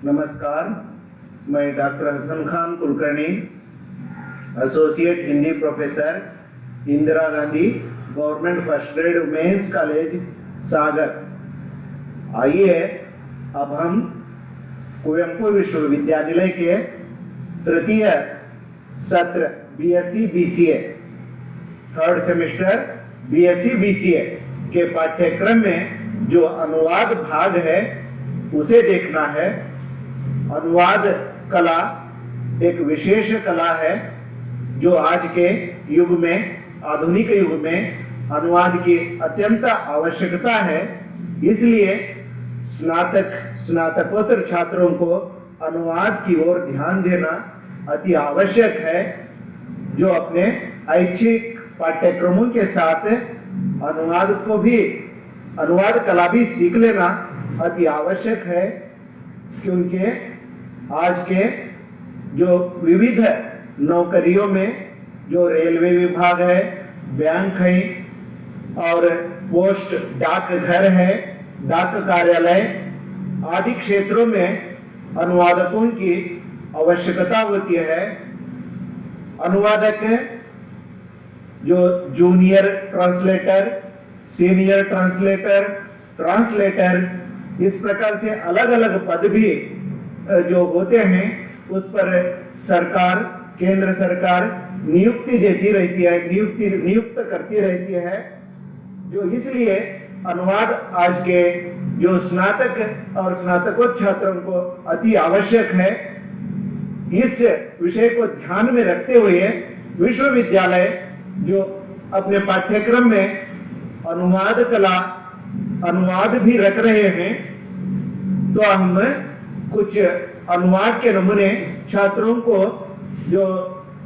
नमस्कार, मैं doctor Hasan Khan Kulkarni, associate Hindi professor, Indira Gandhi government first grade women's college Sagar. आइए अब हम कुवेंपु विश्वविद्यालय के तृतीय सत्र BSc BCA third semester BSc BCA के पाठ्यक्रम में जो अनुवाद भाग है उसे देखना है। अनुवाद कला एक विशेष कला है जो आज के युग में, आधुनिक युग में अनुवाद की अत्यंत आवश्यकता है। इसलिए स्नातकोत्तर छात्रों को अनुवाद की ओर ध्यान देना अति आवश्यक है। जो अपने ऐच्छिक पाठ्यक्रमों के साथ अनुवाद कला भी सीख लेना अति आवश्यक है, क्योंकि आज के जो विविध नौकरियों में जो रेलवे विभाग है, बैंक है और पोस्ट डाकघर है, डाक कार्यालय आदि क्षेत्रों में अनुवादकों की आवश्यकता होती है। अनुवादक जो जूनियर ट्रांसलेटर, सीनियर ट्रांसलेटर इस प्रकार से अलग अलग पद भी जो होते हैं उस पर सरकार, केंद्र सरकार नियुक्ति देती रहती है, नियुक्त करती रहती है। जो इसलिए अनुवाद आज के जो स्नातक और स्नातकोत्तर छात्रों को अति आवश्यक है। इस विषय को ध्यान में रखते हुए विश्वविद्यालय जो अपने पाठ्यक्रम में अनुवाद कला, अनुवाद भी रख रहे हैं, तो हम कुछ अनुवाद के नमूने छात्रों को जो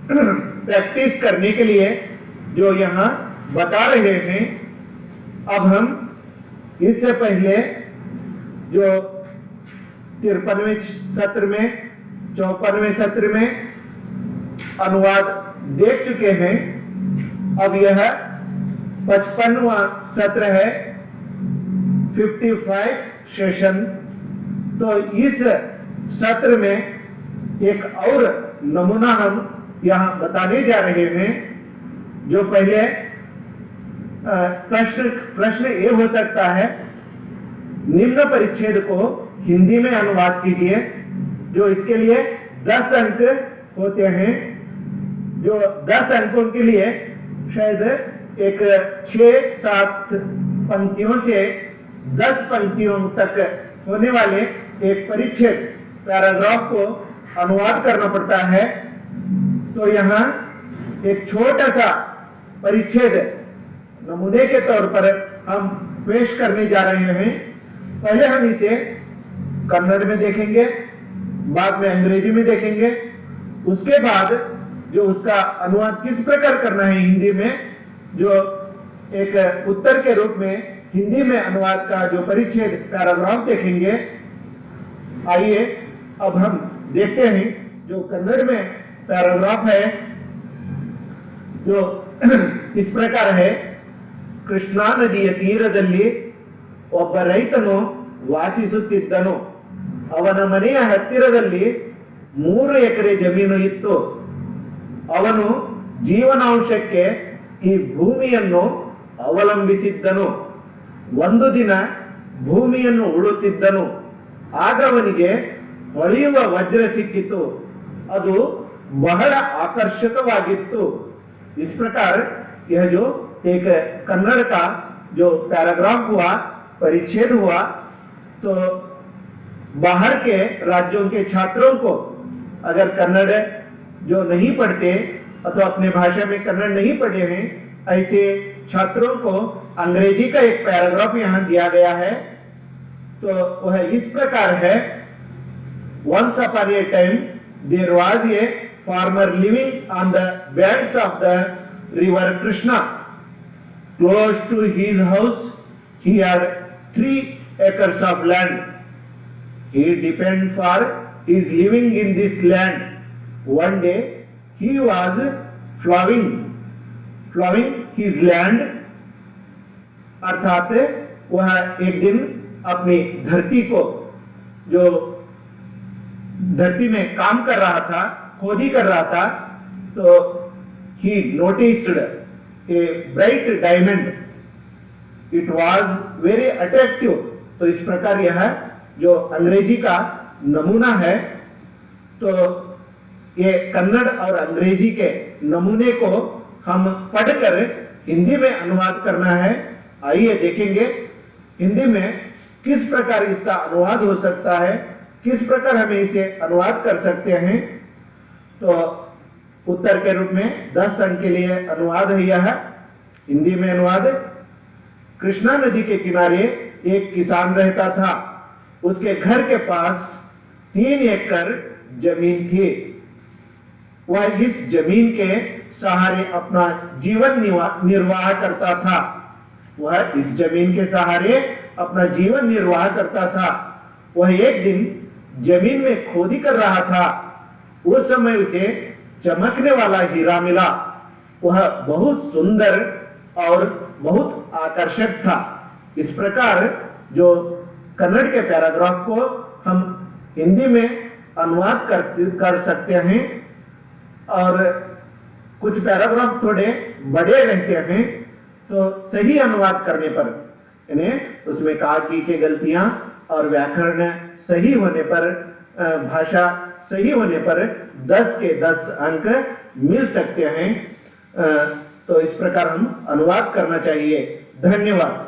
प्रैक्टिस करने के लिए जो यहाँ बता रहे हैं। अब हम इससे पहले जो 53वें सत्र में, 54वें सत्र में अनुवाद देख चुके हैं। अब यह 55वां सत्र है, 55 सेशन। तो इस सत्र में एक और नमूना हम यहाँ बताने जा रहे हैं। जो पहले प्रश्न ये हो सकता है, निम्न परिच्छेद को हिंदी में अनुवाद कीजिए। जो इसके लिए 10 अंक होते हैं। जो 10 अंकों के लिए शायद एक 6-7 पंक्तियों से 10 पंक्तियों तक होने वाले एक परिच्छेद, पैराग्राफ को अनुवाद करना पड़ता है। तो यहाँ एक छोटा सा परिच्छेद नमूने के तौर पर हम पेश करने जा रहे हैं। पहले हम इसे कन्नड़ में देखेंगे, बाद में अंग्रेजी में देखेंगे, उसके बाद जो उसका अनुवाद किस प्रकार करना है हिंदी में, जो एक उत्तर के रूप में हिंदी में अनुवाद का जो परिच्छेद पैराग्राफ देखेंगे। आइए अब हम देखते हैं जो कन्नड़ में पैराग्राफ है, जो इस प्रकार है। ಕೃಷ್ಣಾ ನದಿಯ ತೀರದಲ್ಲಿ ಒಬ್ಬ ರೈತನು ವಾಸಿಸುತ್ತಿದ್ದನು. ಅವನ ಮನೆಯ ಹತ್ತಿರದಲ್ಲಿ 3 ಎಕರೆ ಜಮೀನು ಇತ್ತು. ಅವನು ಜೀವನಾಂಶಕ್ಕೆ ಈ ಭೂಮಿಯನ್ನು ಅವಲಂಬಿಸಿದ್ದನು. ಒಂದು ದಿನ ಭೂಮಿಯನ್ನು ಉಳುತ್ತಿದ್ದನು. ಆಗ ಅವನಿಗೆ ಹೊಳೆಯುವ ವಜ್ರ ಸಿಕ್ಕಿತು. ಅದು ಬಹಳ ಆಕರ್ಷಕವಾಗಿತ್ತು. इस प्रकार यह जो एक कन्नड़ का जो पैराग्राफ हुआ, परिच्छेद हुआ, तो बाहर के राज्यों के छात्रों को अगर कन्नड़ जो नहीं पढ़ते अथवा अपने भाषा में कन्नड़ नहीं पढ़े हैं, ऐसे छात्रों को अंग्रेजी का एक पैराग्राफ यहाँ दिया गया है। तो वह इस प्रकार है। Once upon a time there was a farmer living on the banks of the river Krishna. Close to his house he had 3 acres of land. He depended for his living in this land. One day he was plowing his land, अर्थात वह एक दिन अपनी धरती को जो धरती में काम कर रहा था, खोदी कर रहा था, तो he noticed a bright diamond. It was very attractive. तो इस प्रकार यह जो अंग्रेजी का नमूना है, तो ये कन्नड़ और अंग्रेजी के नमूने को हम पढ़कर हिंदी में अनुवाद करना है। आइए देखेंगे हिंदी में किस प्रकार इसका अनुवाद हो सकता है, किस प्रकार हमें इसे अनुवाद कर सकते हैं। तो उत्तर के रूप में 10 अंक के लिए अनुवाद है यह। हिंदी में अनुवाद, कृष्णा नदी के किनारे एक किसान रहता था। उसके घर के पास 3 एकड़ जमीन थी। वह इस जमीन के सहारे अपना जीवन निर्वाह करता था। वह इस जमीन के सहारे अपना जीवन निर्वाह करता था। वह एक दिन जमीन में खोदी कर रहा था। उस समय उसे चमकने वाला हीरा मिला। वह बहुत सुंदर और बहुत आकर्षक था। इस प्रकार जो कन्नड़ के पैराग्राफ को हम हिंदी में अनुवाद कर सकते हैं, और कुछ पैराग्राफ थोड़े बड़े रहते हैं, तो सही अनुवाद करने पर, यानी उसमें काकी के गलतियां और व्याकरण सही होने पर, भाषा सही होने पर 10 के 10 अंक मिल सकते हैं। तो इस प्रकार हम अनुवाद करना चाहिए। धन्यवाद।